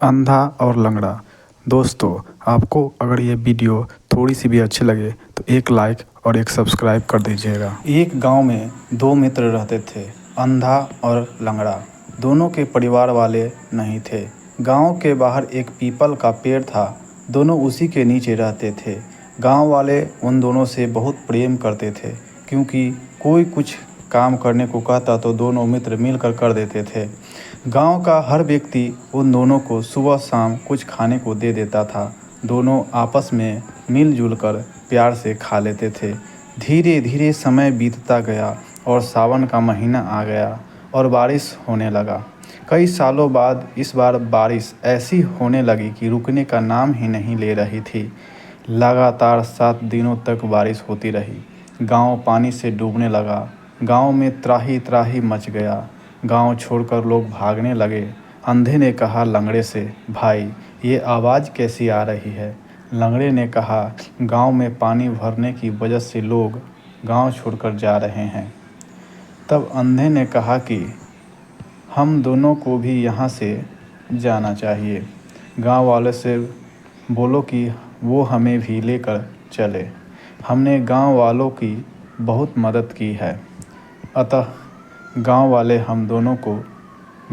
अंधा और लंगड़ा। दोस्तों, आपको अगर ये वीडियो थोड़ी सी भी अच्छी लगे तो एक लाइक और एक सब्सक्राइब कर दीजिएगा। एक गांव में दो मित्र रहते थे, अंधा और लंगड़ा। दोनों के परिवार वाले नहीं थे। गांव के बाहर एक पीपल का पेड़ था, दोनों उसी के नीचे रहते थे। गांव वाले उन दोनों से बहुत प्रेम करते थे, क्योंकि कोई कुछ काम करने को कहता तो दोनों मित्र मिलकर कर देते थे। गांव का हर व्यक्ति उन दोनों को सुबह शाम कुछ खाने को दे देता था। दोनों आपस में मिलजुल कर प्यार से खा लेते थे। धीरे धीरे समय बीतता गया और सावन का महीना आ गया और बारिश होने लगा। कई सालों बाद इस बार बारिश ऐसी होने लगी कि रुकने का नाम ही नहीं ले रही थी। लगातार 7 दिनों तक बारिश होती रही। गांव पानी से डूबने लगा। गांव में त्राही त्राही मच गया। गांव छोड़कर लोग भागने लगे। अंधे ने कहा लंगड़े से, भाई ये आवाज़ कैसी आ रही है? लंगड़े ने कहा, गांव में पानी भरने की वजह से लोग गांव छोड़कर जा रहे हैं। तब अंधे ने कहा कि हम दोनों को भी यहाँ से जाना चाहिए। गांव वाले से बोलो कि वो हमें भी लेकर चले। हमने गांव वालों की बहुत मदद की है, अतः गांव वाले हम दोनों को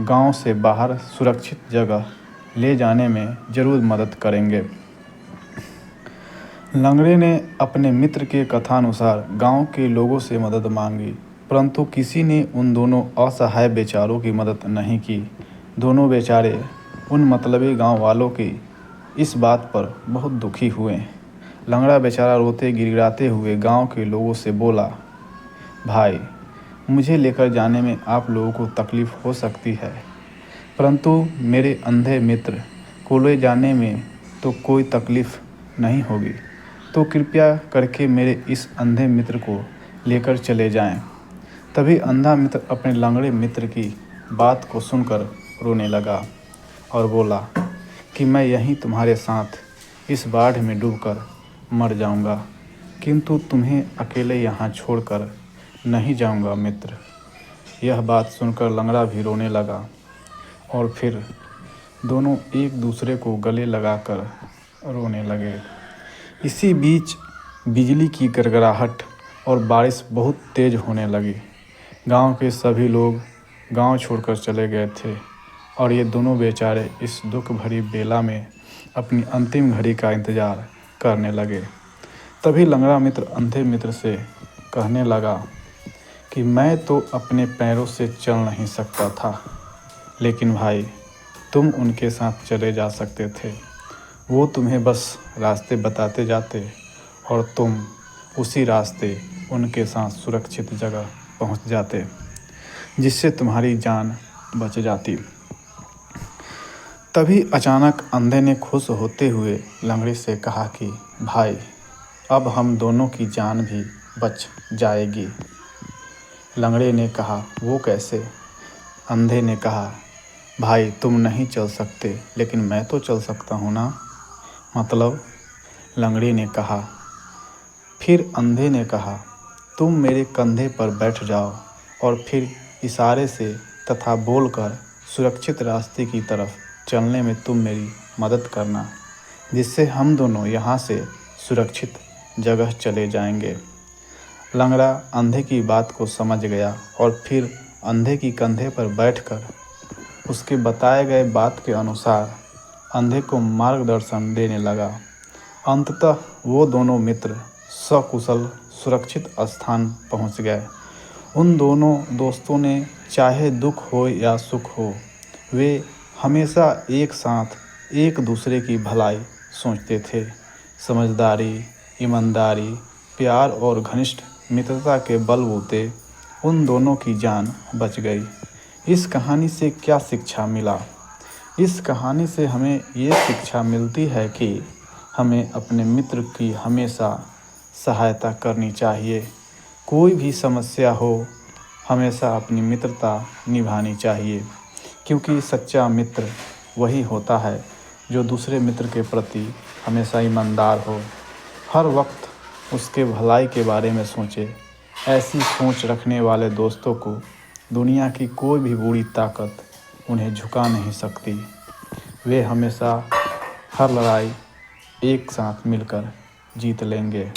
गांव से बाहर सुरक्षित जगह ले जाने में ज़रूर मदद करेंगे। लंगड़े ने अपने मित्र के कथानुसार गांव के लोगों से मदद मांगी, परंतु किसी ने उन दोनों असहाय बेचारों की मदद नहीं की। दोनों बेचारे उन मतलबी गांव वालों की इस बात पर बहुत दुखी हुए। लंगड़ा बेचारा रोते गिड़गिड़ाते हुए गांव के लोगों से बोला, भाई मुझे लेकर जाने में आप लोगों को तकलीफ़ हो सकती है, परंतु मेरे अंधे मित्र को ले जाने में तो कोई तकलीफ़ नहीं होगी, तो कृपया करके मेरे इस अंधे मित्र को लेकर चले जाएं। तभी अंधा मित्र अपने लंगड़े मित्र की बात को सुनकर रोने लगा और बोला कि मैं यहीं तुम्हारे साथ इस बाढ़ में डूबकर मर जाऊंगा, किंतु तुम्हें अकेले यहाँ छोड़कर नहीं जाऊंगा मित्र। यह बात सुनकर लंगड़ा भी रोने लगा और फिर दोनों एक दूसरे को गले लगाकर रोने लगे। इसी बीच बिजली की गड़गड़ाहट और बारिश बहुत तेज़ होने लगी। गांव के सभी लोग गांव छोड़कर चले गए थे और ये दोनों बेचारे इस दुख भरी बेला में अपनी अंतिम घड़ी का इंतज़ार करने लगे। तभी लंगड़ा मित्र अंधे मित्र से कहने लगा कि मैं तो अपने पैरों से चल नहीं सकता था, लेकिन भाई तुम उनके साथ चले जा सकते थे। वो तुम्हें बस रास्ते बताते जाते और तुम उसी रास्ते उनके साथ सुरक्षित जगह पहुंच जाते, जिससे तुम्हारी जान बच जाती। तभी अचानक अंधे ने खुश होते हुए लंगड़े से कहा कि भाई अब हम दोनों की जान भी बच जाएगी। लंगड़े ने कहा, वो कैसे? अंधे ने कहा, भाई तुम नहीं चल सकते, लेकिन मैं तो चल सकता हूँ ना। मतलब? लंगड़े ने कहा। फिर अंधे ने कहा, तुम मेरे कंधे पर बैठ जाओ और फिर इशारे से तथा बोलकर सुरक्षित रास्ते की तरफ चलने में तुम मेरी मदद करना, जिससे हम दोनों यहाँ से सुरक्षित जगह चले जाएंगे। लंगड़ा अंधे की बात को समझ गया और फिर अंधे की कंधे पर बैठकर उसके बताए गए बात के अनुसार अंधे को मार्गदर्शन देने लगा। अंततः वो दोनों मित्र सकुशल सुरक्षित स्थान पहुंच गए। उन दोनों दोस्तों ने चाहे दुख हो या सुख हो, वे हमेशा एक साथ एक दूसरे की भलाई सोचते थे। समझदारी, ईमानदारी, प्यार और घनिष्ठ मित्रता के बलबूते उन दोनों की जान बच गई। इस कहानी से क्या शिक्षा मिला? इस कहानी से हमें ये शिक्षा मिलती है कि हमें अपने मित्र की हमेशा सहायता करनी चाहिए। कोई भी समस्या हो, हमेशा अपनी मित्रता निभानी चाहिए, क्योंकि सच्चा मित्र वही होता है जो दूसरे मित्र के प्रति हमेशा ईमानदार हो, हर वक्त उसके भलाई के बारे में सोचे। ऐसी सोच रखने वाले दोस्तों को दुनिया की कोई भी बुरी ताकत उन्हें झुका नहीं सकती। वे हमेशा हर लड़ाई एक साथ मिलकर जीत लेंगे।